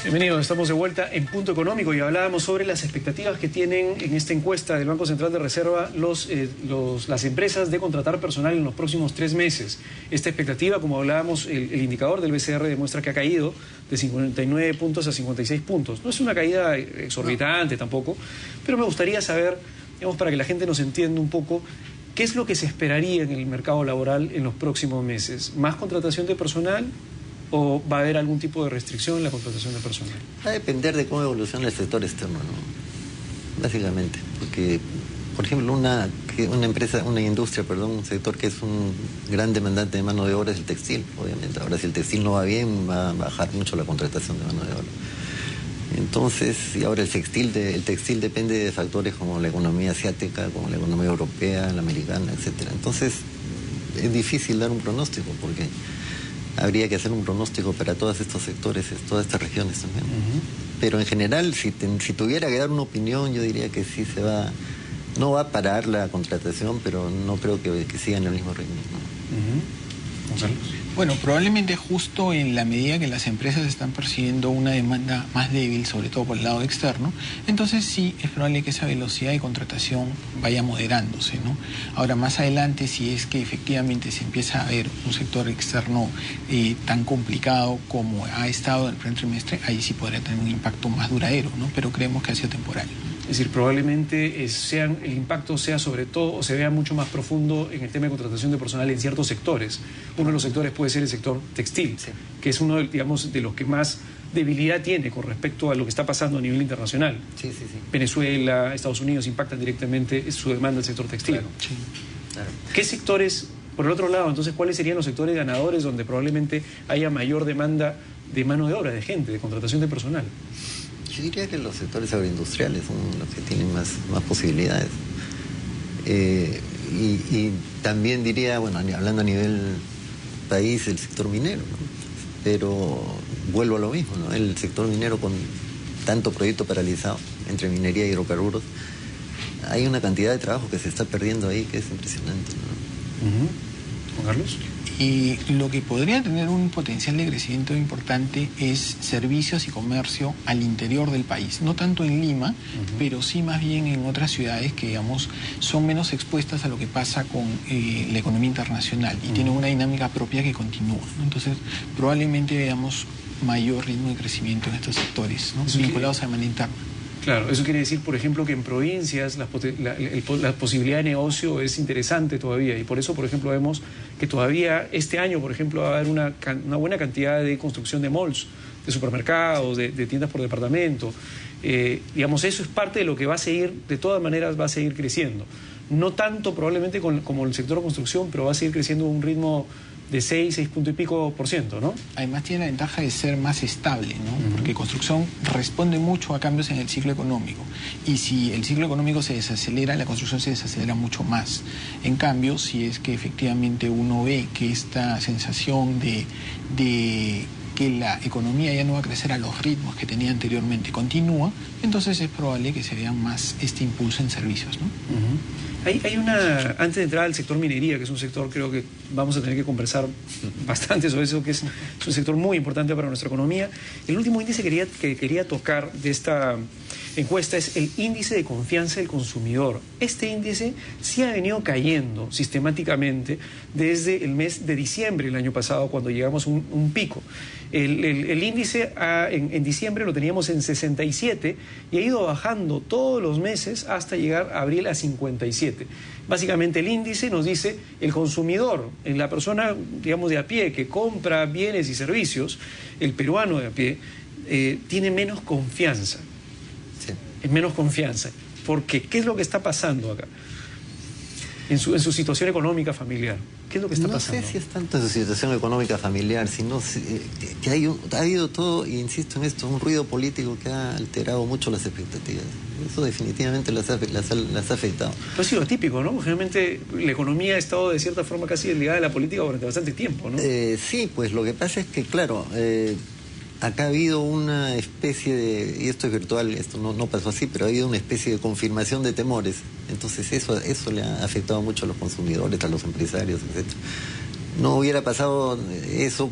Bienvenidos, estamos de vuelta en Punto Económico y hablábamos sobre las expectativas que tienen en esta encuesta del Banco Central de Reserva las empresas de contratar personal en los próximos 3 meses. Esta expectativa, como hablábamos, el indicador del BCR demuestra que ha caído de 59 puntos a 56 puntos. No es una caída exorbitante tampoco, pero me gustaría saber, digamos, para que la gente nos entienda un poco, ¿qué es lo que se esperaría en el mercado laboral en los próximos meses? ¿Más contratación de personal? ¿O va a haber algún tipo de restricción en la contratación de personal? Va a depender de cómo evoluciona el sector externo, ¿no? Básicamente, porque, por ejemplo, una industria, un sector que es un gran demandante de mano de obra es el textil, obviamente. Ahora, si el textil no va bien, va a bajar mucho la contratación de mano de obra. Entonces, y ahora el textil depende de factores como la economía asiática, como la economía europea, la americana, etcétera. Entonces, es difícil dar un pronóstico, porque habría que hacer un pronóstico para todos estos sectores, todas estas regiones también. Pero en general, si tuviera que dar una opinión, yo diría que sí no va a parar la contratación, pero no creo que siga en el mismo ritmo, ¿no? Bueno, probablemente justo en la medida que las empresas están percibiendo una demanda más débil, sobre todo por el lado externo, entonces sí es probable que esa velocidad de contratación vaya moderándose, ¿no? Ahora, más adelante, si es que efectivamente se empieza a ver un sector externo tan complicado como ha estado en el primer trimestre, ahí sí podría tener un impacto más duradero, ¿no? Pero creemos que ha sido temporal. Es decir, probablemente el impacto sea sobre todo, o se vea mucho más profundo en el tema de contratación de personal en ciertos sectores. Uno de los sectores puede ser el sector textil, sí, que es uno, digamos, de los que más debilidad tiene con respecto a lo que está pasando a nivel internacional. Sí. Venezuela, Estados Unidos impactan directamente su demanda del sector textil. Claro. Sí. Claro. ¿Qué sectores, por el otro lado, entonces, cuáles serían los sectores ganadores donde probablemente haya mayor demanda de mano de obra, de gente, de contratación de personal? Yo diría que los sectores agroindustriales son los que tienen más posibilidades. Y también diría, bueno, hablando a nivel país, el sector minero, ¿no? Pero vuelvo a lo mismo, ¿no? El sector minero, con tanto proyecto paralizado entre minería y hidrocarburos, hay una cantidad de trabajo que se está perdiendo ahí que es impresionante, ¿no? ¿Juan Carlos? Y lo que podría tener un potencial de crecimiento importante es servicios y comercio al interior del país. No tanto en Lima, pero sí más bien en otras ciudades que, digamos, son menos expuestas a lo que pasa con la economía internacional y tienen una dinámica propia que continúa, ¿no? Entonces, probablemente veamos mayor ritmo de crecimiento en estos sectores, ¿no? Vinculados a la demanda interna. Claro, eso quiere decir, por ejemplo, que en provincias la posibilidad de negocio es interesante todavía, y por eso, por ejemplo, vemos que todavía este año, por ejemplo, va a haber una buena cantidad de construcción de malls, de supermercados, de tiendas por departamento. Digamos, eso es parte de lo que va a seguir, de todas maneras va a seguir creciendo. No tanto probablemente como el sector de construcción, pero va a seguir creciendo a un ritmo de 6 punto y pico %, ¿no? Además tiene la ventaja de ser más estable, ¿no? Porque construcción responde mucho a cambios en el ciclo económico. Y si el ciclo económico se desacelera, la construcción se desacelera mucho más. En cambio, si es que efectivamente uno ve que esta sensación de que la economía ya no va a crecer a los ritmos que tenía anteriormente continúa, entonces es probable que se vea más este impulso en servicios, ¿no? Antes de entrar al sector minería, que es un sector, creo que vamos a tener que conversar bastante sobre eso, que es un sector muy importante para nuestra economía. El último índice que quería tocar de esta encuesta es el índice de confianza del consumidor. Este índice sí ha venido cayendo sistemáticamente desde el mes de diciembre del año pasado, cuando llegamos a un pico. El índice en diciembre lo teníamos en 67 y ha ido bajando todos los meses hasta llegar a abril a 57. Básicamente el índice nos dice el consumidor, en la persona, digamos, de a pie que compra bienes y servicios, el peruano de a pie, tiene menos confianza. Sí. Es menos confianza. ¿Por qué? ¿Qué es lo que está pasando acá? En su situación económica familiar. ¿Qué es lo que está pasando? No sé si es tanto en su situación económica familiar, sino que ha habido todo, y insisto en esto, un ruido político que ha alterado mucho las expectativas. Eso definitivamente las ha afectado. Pero ha sido atípico, ¿no? Generalmente la economía ha estado de cierta forma casi desligada de la política durante bastante tiempo, ¿no? Sí, pues lo que pasa es que, claro, acá ha habido una especie de, y esto es virtual, esto no pasó así, pero ha habido una especie de confirmación de temores. Entonces eso le ha afectado mucho a los consumidores, a los empresarios, etc. No hubiera pasado eso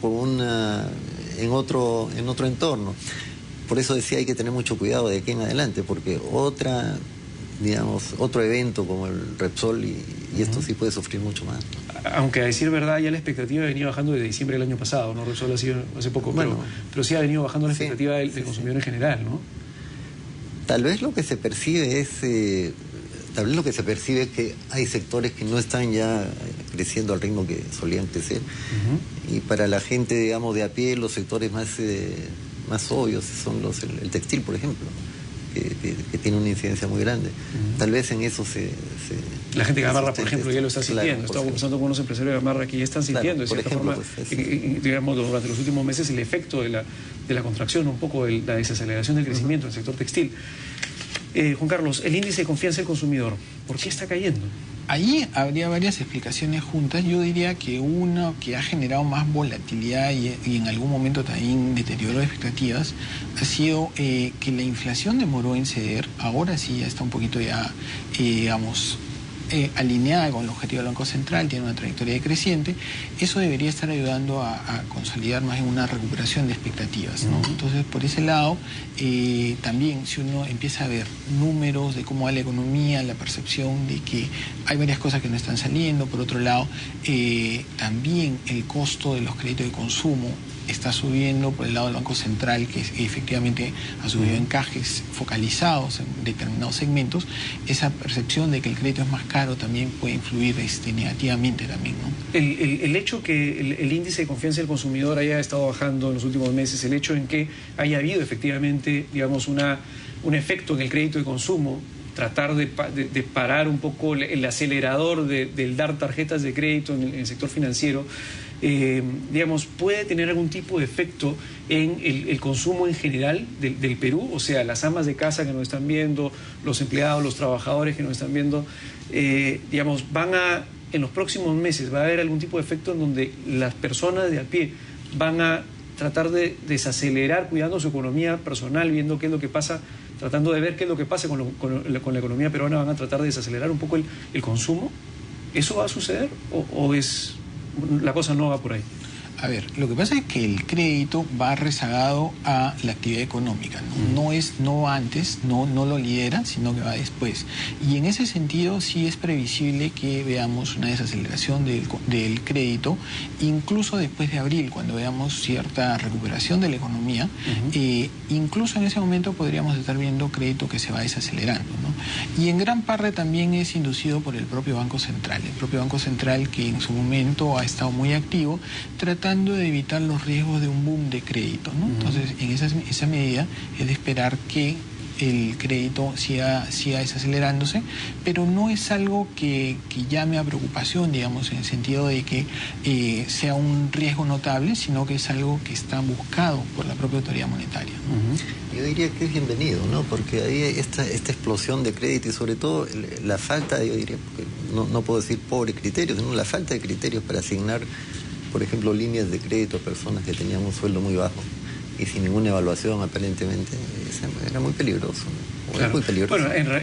en otro entorno. por eso decía hay que tener mucho cuidado de aquí en adelante, porque otro evento como el Repsol y esto sí puede sufrir mucho más. Aunque a decir verdad, ya la expectativa venía bajando desde diciembre del año pasado, ¿no? Repsol ha sido hace poco, Bueno, pero sí ha venido bajando la sí, expectativa del consumidor en general, ¿no? Tal vez lo que se percibe es que hay sectores que no están ya creciendo al ritmo que solían crecer. Y para la gente, digamos, de a pie, los sectores más obvios son el textil, por ejemplo, que tiene una incidencia muy grande. Tal vez en eso la gente de Gamarra, por ejemplo, ya lo está sintiendo. Claro, Estaba conversando con unos empresarios de Gamarra que ya están sintiendo, de cierta forma, digamos, durante los últimos meses, el efecto de la contracción, un poco de la desaceleración del crecimiento del sector textil. Juan Carlos, el índice de confianza del consumidor, ¿por qué está cayendo? Ahí habría varias explicaciones juntas. Yo diría que uno que ha generado más volatilidad y en algún momento también deterioro de expectativas ha sido que la inflación demoró en ceder. Ahora sí ya está un poquito ya, digamos, alineada con el objetivo del Banco Central, tiene una trayectoria decreciente. Eso debería estar ayudando a consolidar más en una recuperación de expectativas, ¿no? Entonces, por ese lado, también si uno empieza a ver números de cómo va la economía, la percepción de que hay varias cosas que no están saliendo. Por otro lado, también el costo de los créditos de consumo está subiendo por el lado del Banco Central, que efectivamente ha subido encajes focalizados en determinados segmentos. Esa percepción de que el crédito es más caro también puede influir negativamente también, ¿no? El hecho que el índice de confianza del consumidor haya estado bajando en los últimos meses, el hecho en que haya habido efectivamente, digamos, un efecto en el crédito de consumo, tratar de parar un poco el acelerador del dar tarjetas de crédito en el sector financiero, digamos, puede tener algún tipo de efecto en el consumo en general del Perú. O sea, las amas de casa que nos están viendo, los empleados, los trabajadores que nos están viendo, digamos, en los próximos meses va a haber algún tipo de efecto en donde las personas de a pie van a tratar de desacelerar, cuidando su economía personal, viendo qué es lo que pasa, tratando de ver qué es lo que pasa con la economía peruana, van a tratar de desacelerar un poco el consumo. ¿Eso va a suceder o la cosa no va por ahí? A ver, lo que pasa es que el crédito va rezagado a la actividad económica, ¿no? No va antes, no lo lidera, sino que va después. Y en ese sentido sí es previsible que veamos una desaceleración del crédito, incluso después de abril, cuando veamos cierta recuperación de la economía. Incluso en ese momento podríamos estar viendo crédito que se va desacelerando, ¿no? Y en gran parte también es inducido por el propio Banco Central. El propio Banco Central, que en su momento ha estado muy activo, tratando de evitar los riesgos de un boom de crédito, ¿no? Entonces, en esa medida es de esperar que el crédito siga desacelerándose, pero no es algo que llame a preocupación, digamos, en el sentido de que sea un riesgo notable, sino que es algo que está buscado por la propia autoridad monetaria, ¿no? Yo diría que es bienvenido, ¿no? Porque ahí esta explosión de crédito y sobre todo la falta, yo diría, porque no puedo decir pobre criterio, sino la falta de criterios para asignar, por ejemplo, líneas de crédito a personas que tenían un sueldo muy bajo y sin ninguna evaluación aparentemente, era muy peligroso, ¿no? Claro. Es muy peligroso. Bueno,